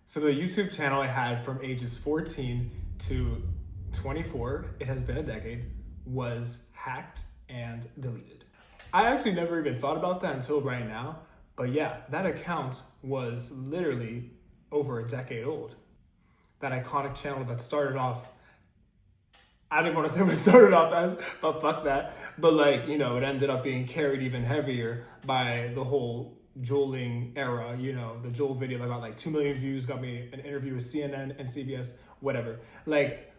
So the YouTube channel I had from ages 14 to 24, it has been a decade, was hacked and deleted. I actually never even thought about that until right now, but yeah, that account was literally over a decade old. That iconic channel that started off, I don't even want to say what it started off as, but fuck that. But like, you know, it ended up being carried even heavier by the whole Joeling era, you know, the Joel video that got like 2 million views, got me an interview with CNN and CBS, whatever. Like,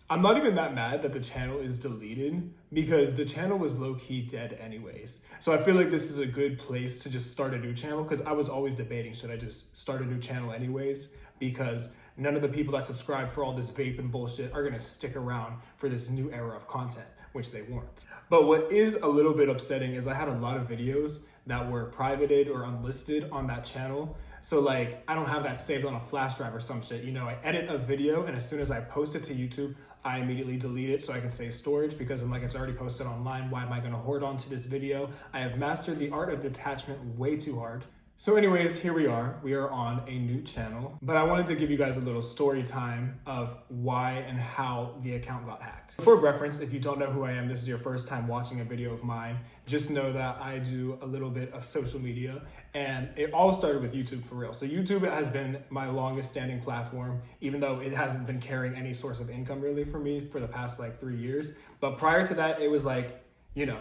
I'm not even that mad that the channel is deleted because the channel was low-key dead anyways. So I feel like this is a good place to just start a new channel because I was always debating, should I just start a new channel anyways? Because none of the people that subscribe for all this vape and bullshit are gonna stick around for this new era of content, which they weren't. But what is a little bit upsetting is I had a lot of videos that were privated or unlisted on that channel. So like, I don't have that saved on a flash drive or some shit. You know, I edit a video and as soon as I post it to YouTube, I immediately delete it so I can save storage because I'm like, it's already posted online. Why am I gonna hoard onto this video? I have mastered the art of detachment way too hard. So anyways, here we are on a new channel, but I wanted to give you guys a little story time of why and how the account got hacked. For reference, if you don't know who I am, this is your first time watching a video of mine, just know that I do a little bit of social media and it all started with YouTube for real. So YouTube has been my longest standing platform, even though it hasn't been carrying any source of income really for me for the past like 3 years. But prior to that, it was like, you know,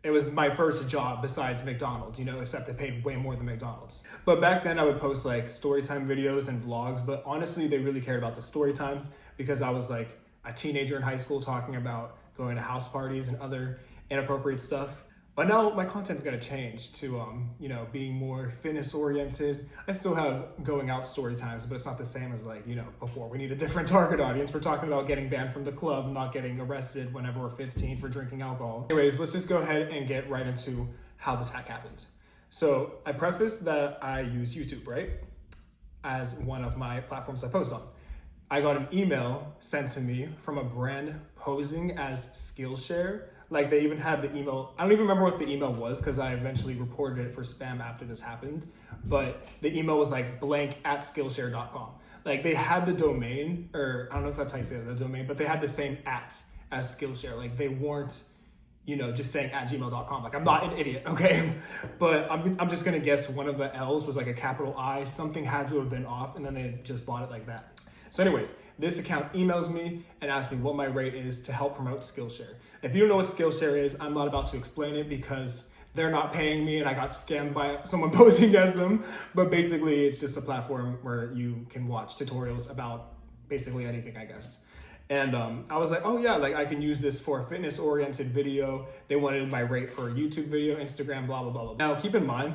it was my first job besides McDonald's, you know, except it paid way more than McDonald's. But back then I would post like story time videos and vlogs, but honestly, they really cared about the story times because I was like a teenager in high school talking about going to house parties and other inappropriate stuff. But now my content's gonna change to, you know, being more fitness oriented. I still have going out story times, but it's not the same as like, you know, before. We need a different target audience. We're talking about getting banned from the club, not getting arrested whenever we're 15 for drinking alcohol. Anyways, let's just go ahead and get right into how this hack happened. So I prefaced that I use YouTube, right? As one of my platforms I post on. I got an email sent to me from a brand posing as Skillshare. Like they even had the email, I don't even remember what the email was because I eventually reported it for spam after this happened. But the email was like blank@skillshare.com. Like they had the domain, or I don't know if that's how you say it, the domain, but they had the same @ as Skillshare. Like they weren't, you know, just saying @gmail.com. Like I'm not an idiot, okay? But I'm just gonna guess one of the L's was like a capital I, something had to have been off and then they just bought it like that. So anyways, this account emails me and asks me what my rate is to help promote Skillshare. If you don't know what Skillshare is, I'm not about to explain it because they're not paying me and I got scammed by someone posing as them. But basically, it's just a platform where you can watch tutorials about basically anything, I guess. And I was like, oh yeah, like I can use this for a fitness-oriented video. They wanted my rate for a YouTube video, Instagram, blah, blah, blah, blah. Now, keep in mind,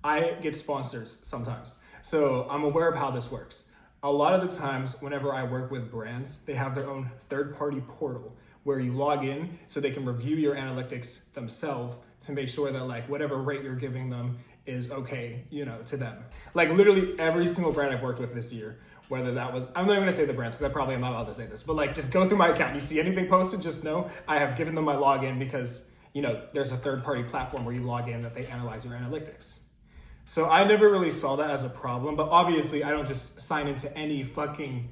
I get sponsors sometimes. So I'm aware of how this works. A lot of the times, whenever I work with brands, they have their own third-party portal where you log in so they can review your analytics themselves to make sure that like whatever rate you're giving them is okay, you know, to them. Like literally every single brand I've worked with this year, whether that was, I'm not even gonna say the brands because I probably am not allowed to say this, but like just go through my account. You see anything posted, just know I have given them my login because, you know, there's a third-party platform where you log in that they analyze your analytics. So I never really saw that as a problem, but obviously I don't just sign into any fucking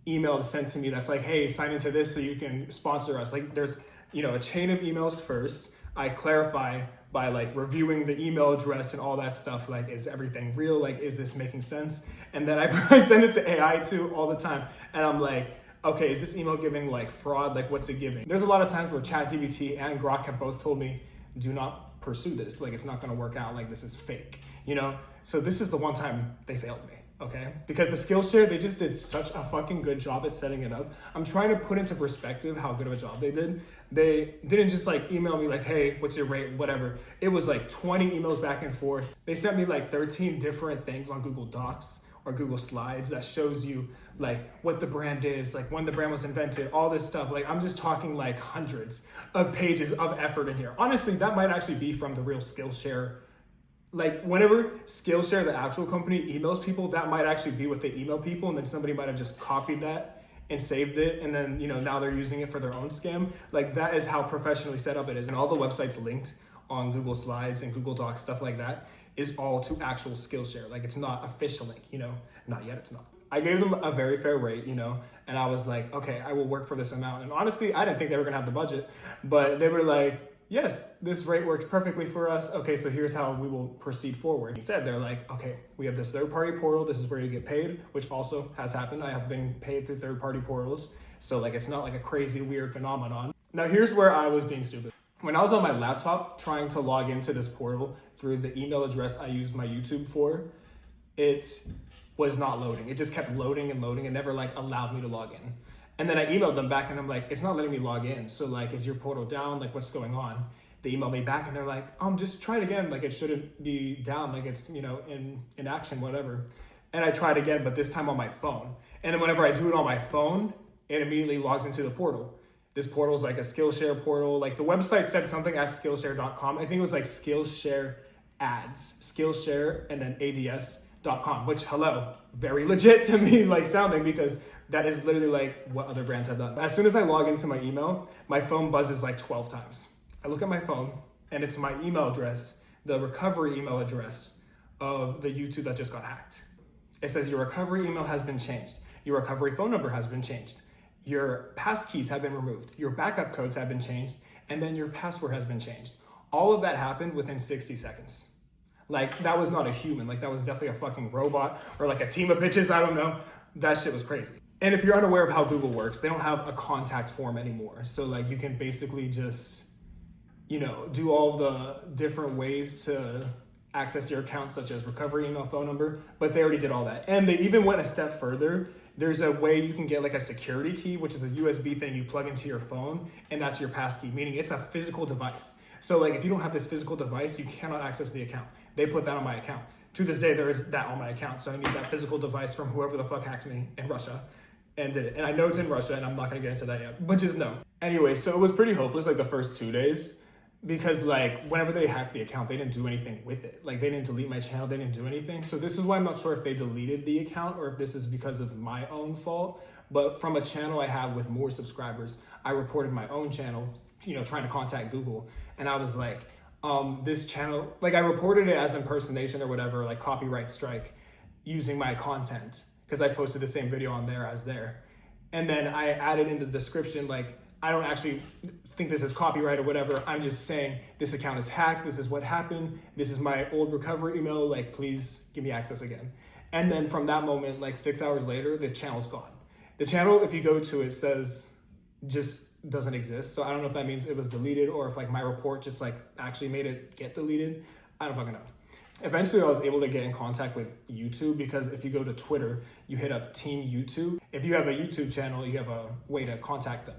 email sent to me that's like, hey, sign into this so you can sponsor us. Like there's, you know, a chain of emails first. I clarify by like reviewing the email address and all that stuff. Like, is everything real? Like, is this making sense? And then I send it to AI too all the time. And I'm like, okay, is this email giving like fraud? Like what's it giving? There's a lot of times where ChatGPT and Grok have both told me, do not pursue this. Like it's not gonna work out. Like this is fake, you know? So this is the one time they failed me. Okay, because the Skillshare, they just did such a fucking good job at setting it up. I'm trying to put into perspective how good of a job they did. They didn't just like email me like, hey, what's your rate, whatever. It was like 20 emails back and forth. They sent me like 13 different things on Google Docs or Google Slides that shows you like what the brand is, like when the brand was invented, all this stuff. Like I'm just talking like hundreds of pages of effort in here. Honestly, that might actually be from the real Skillshare. Like whenever Skillshare, the actual company, emails people, that might actually be what they email people, and then somebody might have just copied that and saved it, and then, you know, now they're using it for their own scam. Like that is how professionally set up it is. And all the websites linked on Google Slides and Google Docs, stuff like that, is all to actual Skillshare. Like, it's not official link, you know, not yet, it's not. I gave them a very fair rate, you know, and I was like, okay, I will work for this amount. And honestly, I didn't think they were gonna have the budget, but they were like, yes, this rate works perfectly for us. Okay, so here's how we will proceed forward. Instead, they're like, okay, we have this third-party portal. This is where you get paid, which also has happened. I have been paid through third-party portals. So like, it's not like a crazy, weird phenomenon. Now, here's where I was being stupid. When I was on my laptop trying to log into this portal through the email address I used my YouTube for, it was not loading. It just kept loading and loading and never like allowed me to log in. And then I emailed them back and I'm like, it's not letting me log in. So like, is your portal down? Like, what's going on? They emailed me back and they're like, just try it again. Like, it shouldn't be down. Like, it's, you know, in action, whatever. And I tried again, but this time on my phone. And then whenever I do it on my phone, it immediately logs into the portal. This portal is like a Skillshare portal. Like, the website said something at Skillshare.com. I think it was like Skillshare ads, Skillshare and then ads.com, which, hello, very legit to me, like sounding, because that is literally like what other brands have done. As soon as I log into my email, my phone buzzes like 12 times. I look at my phone and it's my email address, the recovery email address of the YouTube that just got hacked. It says your recovery email has been changed. Your recovery phone number has been changed. Your passkeys have been removed. Your backup codes have been changed. And then your password has been changed. All of that happened within 60 seconds. Like, that was not a human. Like, that was definitely a fucking robot or like a team of bitches. I don't know. That shit was crazy. And if you're unaware of how Google works, they don't have a contact form anymore. So like, you can basically just, you know, do all the different ways to access your account, such as recovery email, phone number, but they already did all that. And they even went a step further. There's a way you can get like a security key, which is a USB thing you plug into your phone, and that's your passkey, meaning it's a physical device. So like, if you don't have this physical device, you cannot access the account. They put that on my account. To this day, there is that on my account. So I need that physical device from whoever the fuck hacked me in Russia and did it. And I know it's in Russia, and I'm not gonna get into that yet, but just know. Anyway, so it was pretty hopeless like the first 2 days, because like, whenever they hacked the account, they didn't do anything with it. Like, they didn't delete my channel, they didn't do anything. So this is why I'm not sure if they deleted the account or if this is because of my own fault. But from a channel I have with more subscribers, I reported my own channel, you know, trying to contact Google. And I was like, this channel, like, I reported it as impersonation or whatever, like copyright strike, using my content, because I posted the same video on there as there. And then I added in the description, like, I don't actually think this is copyright or whatever. I'm just saying this account is hacked. This is what happened. This is my old recovery email. Like, please give me access again. And then from that moment, like 6 hours later, the channel's gone. The channel, if you go to it, says just doesn't exist. So I don't know if that means it was deleted or if like my report just like actually made it get deleted. I don't fucking know. Eventually I was able to get in contact with YouTube, because if you go to Twitter, you hit up Team YouTube. If you have a YouTube channel, you have a way to contact them.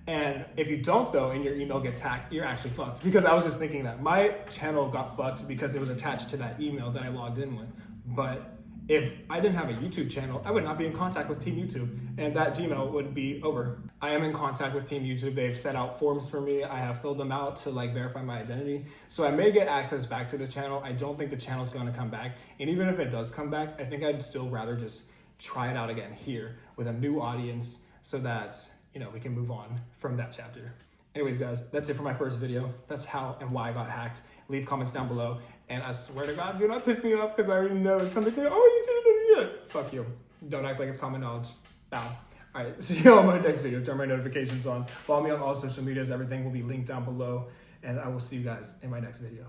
And if you don't though, and your email gets hacked, you're actually fucked. Because I was just thinking that my channel got fucked because it was attached to that email that I logged in with. But if I didn't have a YouTube channel, I would not be in contact with Team YouTube, and that Gmail would be over. I am in contact with Team YouTube. They've set out forms for me. I have filled them out to like verify my identity. So I may get access back to the channel. I don't think the channel's gonna come back. And even if it does come back, I think I'd still rather just try it out again here with a new audience, so that, you know, we can move on from that chapter. Anyways, guys, that's it for my first video. That's how and why I got hacked. Leave comments down below. And I swear to God, do not piss me off, because I already know something. Oh, you didn't do it. Fuck you. Don't act like it's common knowledge. Bow. All right, see you on my next video. Turn my notifications on. Follow me on all social medias. Everything will be linked down below. And I will see you guys in my next video.